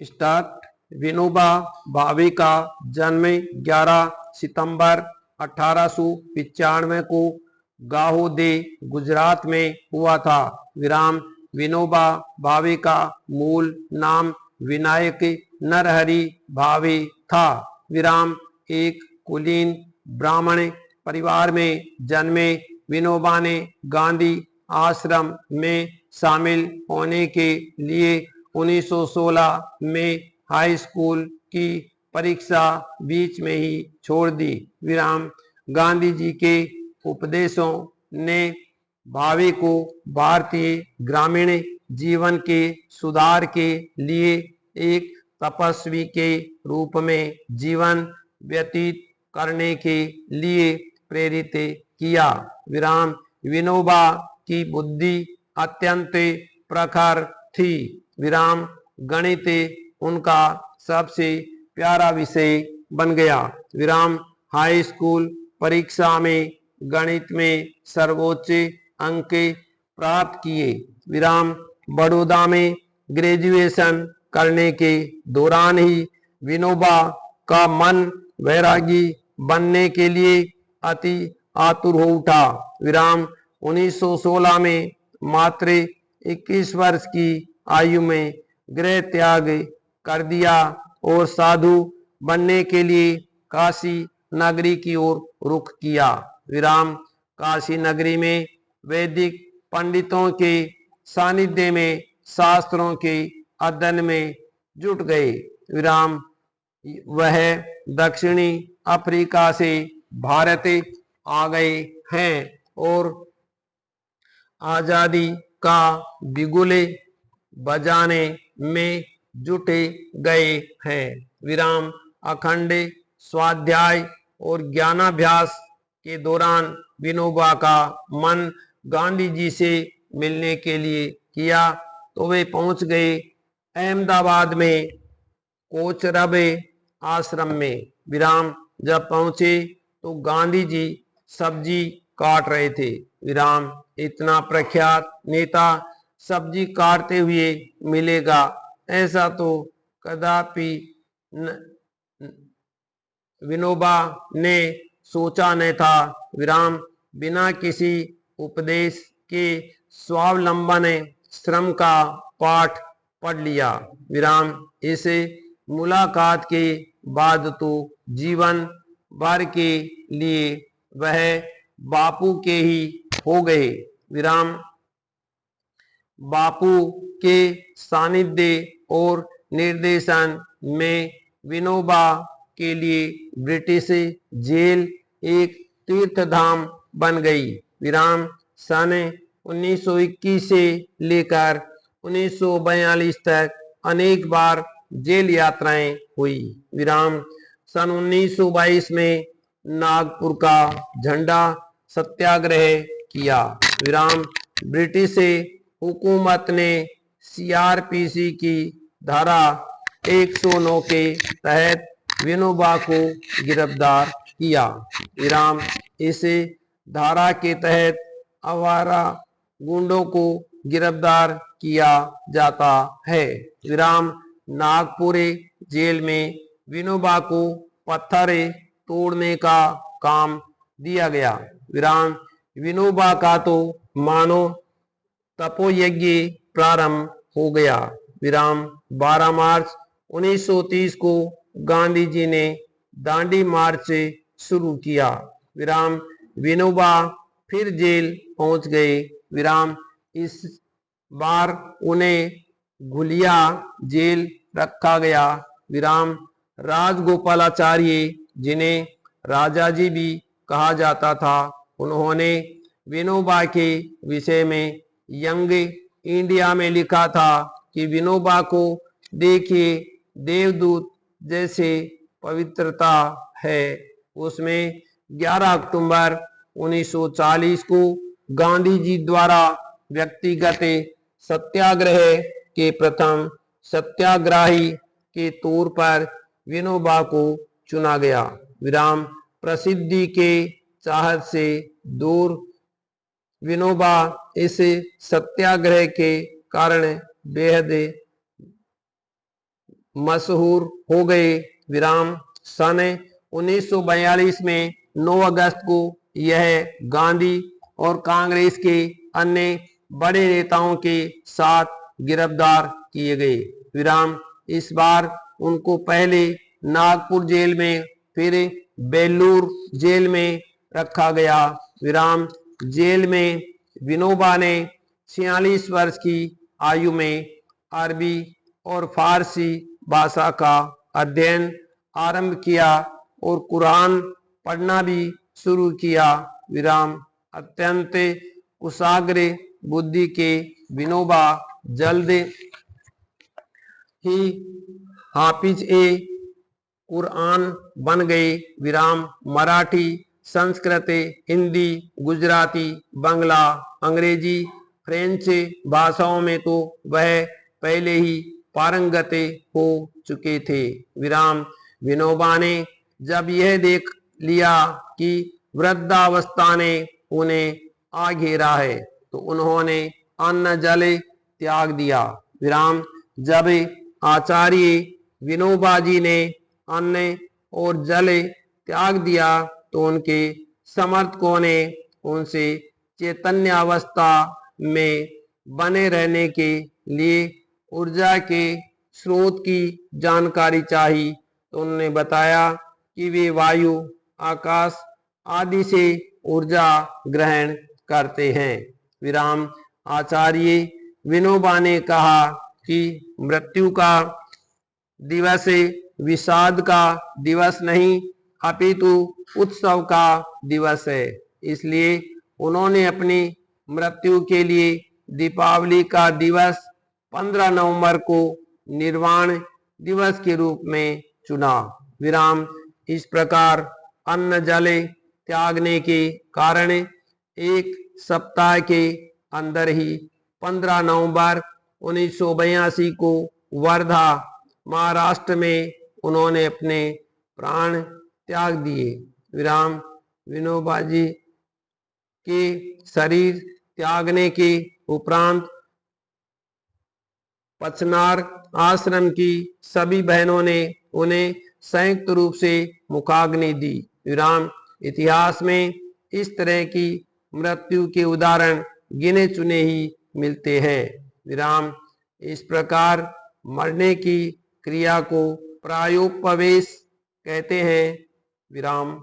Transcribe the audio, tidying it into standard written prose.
Start. Vinoba Bhave का जन्म 11 सितंबर 1895 को गाहोदे गुजरात में हुआ था। विराम। विनोबा भावे का मूल नाम विनायक नरहरि भावे था। विराम। एक कुलीन ब्राह्मण परिवार में जन्मे विनोबा ने गांधी आश्रम में शामिल होने के लिए 1916 में हाई स्कूल की परीक्षा बीच में ही छोड़ दी। विराम। गांधी जी के उपदेशों ने भावे को भारतीय ग्रामीण जीवन के सुधार के लिए एक तपस्वी के रूप में जीवन व्यतीत करने के लिए प्रेरित किया। विराम। विनोबा की बुद्धि अत्यंत प्रखर थी। विराम। गणित उनका सबसे प्यारा विषय बन गया। विराम। हाई स्कूल परीक्षा में गणित में सर्वोच्च अंक प्राप्त किए। विराम। बड़ौदा में ग्रेजुएशन करने के दौरान ही विनोबा का मन वैरागी बनने के लिए अति आतुर हो उठा। विराम। 1916 में मात्र 21 वर्ष की आयु में गृह त्याग कर दिया और साधु बनने के लिए काशी नगरी की ओर रुख किया। विराम। काशी नगरी में वैदिक पंडितों के सानिध्य में शास्त्रों के अध्ययन में जुट गए। विराम। वह दक्षिणी अफ्रीका से भारत आ गए हैं और आजादी का बिगुल बजाने में जुटे गए हैं। विराम। अखंड स्वाध्याय और ज्ञानाभ्यास के दौरान विनोबा का मन गांधी जी से मिलने के लिए किया तो वे पहुंच गए अहमदाबाद में कोचरब आश्रम में। विराम। जब पहुंचे तो गांधी जी सब्जी काट रहे थे। विराम। इतना प्रख्यात नेता सब्जी काटते हुए मिलेगा ऐसा तो कदापि विनोबा ने सोचा न था। विराम। बिना किसी उपदेश के स्वावलंबन श्रम का पाठ पढ़ लिया। विराम। इस मुलाकात के बाद तो जीवन भर के लिए वह बापू के ही हो गए। विराम। बापू के सानिध्य और निर्देशन में विनोबा के लिए ब्रिटिश जेल एक तीर्थधाम बन गई। विराम। सन 1921 से लेकर 1942 तक अनेक बार जेल यात्राएं हुई। विराम। सन 1922 में नागपुर का झंडा सत्याग्रह किया। विराम। ब्रिटिश हुकूमत ने सीआरपीसी की धारा 109 के तहत विनोबा को गिरफ्तार किया। विराम। इस धारा के तहत आवारा गुंडों को गिरफ्तार किया जाता है। विराम। नागपुर जेल में विनोबा को पत्थर तोड़ने का काम दिया गया। विराम। विनोबा का तो मानो तपोयज्ञ प्रारंभ हो गया। विराम। 12 मार्च 1930 को गांधी जी ने दांडी मार्च शुरू किया। विराम। विनोबा फिर जेल पहुंच गए। विराम। इस बार उन्हें घुलिया जेल रखा गया। विराम। राजगोपालाचार्य जिन्हें राजाजी भी कहा जाता था उन्होंने विनोबा के विषय में यंग इंडिया में लिखा था कि विनोबा को देखिए देवदूत जैसे पवित्रता है। उसमें 11 अक्टूबर 1940 को गांधी जी द्वारा व्यक्तिगत सत्याग्रह के प्रथम सत्याग्रही के तौर पर विनोबा को चुना गया। विराम। प्रसिद्धि के चाहत से दूर विनोबा इस सत्याग्रह के कारण बेहद मशहूर हो गए। विराम सन 1942 में 9 अगस्त को यह गांधी और कांग्रेस के अन्य बड़े नेताओं के साथ गिरफ्तार किए गए। विराम इस बार उनको पहले नागपुर जेल में फिर बेलूर जेल में रखा गया। विराम जेल में विनोबा ने 46 वर्ष की आयु में अरबी और फारसी भाषा का अध्ययन आरंभ किया और कुरान पढ़ना भी शुरू किया। विराम अत्यंत कुशाग्र बुद्धि के विनोबा जल्द ही हाफिज ए कुरान बन गए। विराम मराठी, संस्कृत, हिंदी, गुजराती, बांग्ला, अंग्रेजी, फ्रेंच भाषाओं में तो वह पहले ही पारंगत हो चुके थे। विराम विनोबा ने जब यह देख लिया कि वृद्धावस्था ने उन्हें आ घेरा है तो उन्होंने अन्न जल त्याग दिया। विराम जब आचार्य विनोबा जी ने अन्न और जल त्याग दिया तो उनके समर्थकों ने उनसे चैतन्यावस्था में बने रहने के लिए ऊर्जा के स्रोत की जानकारी चाहिए तो उन्होंने बताया कि वे वायु, आकाश आदि से ऊर्जा ग्रहण करते हैं। विराम आचार्य विनोबा ने कहा कि मृत्यु का दिवस विषाद का दिवस नहीं अपितु उत्सव का दिवस है। इसलिए उन्होंने अपनी मृत्यु के लिए दीपावली का दिवस 15 नवंबर को निर्वाण दिवस के रूप में चुना। विराम इस प्रकार अन्न जल त्यागने के कारण एक सप्ताह के अंदर ही 15 नवंबर 1982 को वर्धा महाराष्ट्र में उन्होंने अपने प्राण त्याग दिए। विराम विनोबा जी के शरीर त्यागने के उपरांत पचनार आश्रम की सभी बहनों ने उन्हें संयुक्त रूप से मुखाग्नि दी। विराम इतिहास में इस तरह की मृत्यु के उदाहरण गिने चुने ही मिलते हैं। विराम इस प्रकार मरने की क्रिया को प्रायोपवेश कहते हैं। विराम।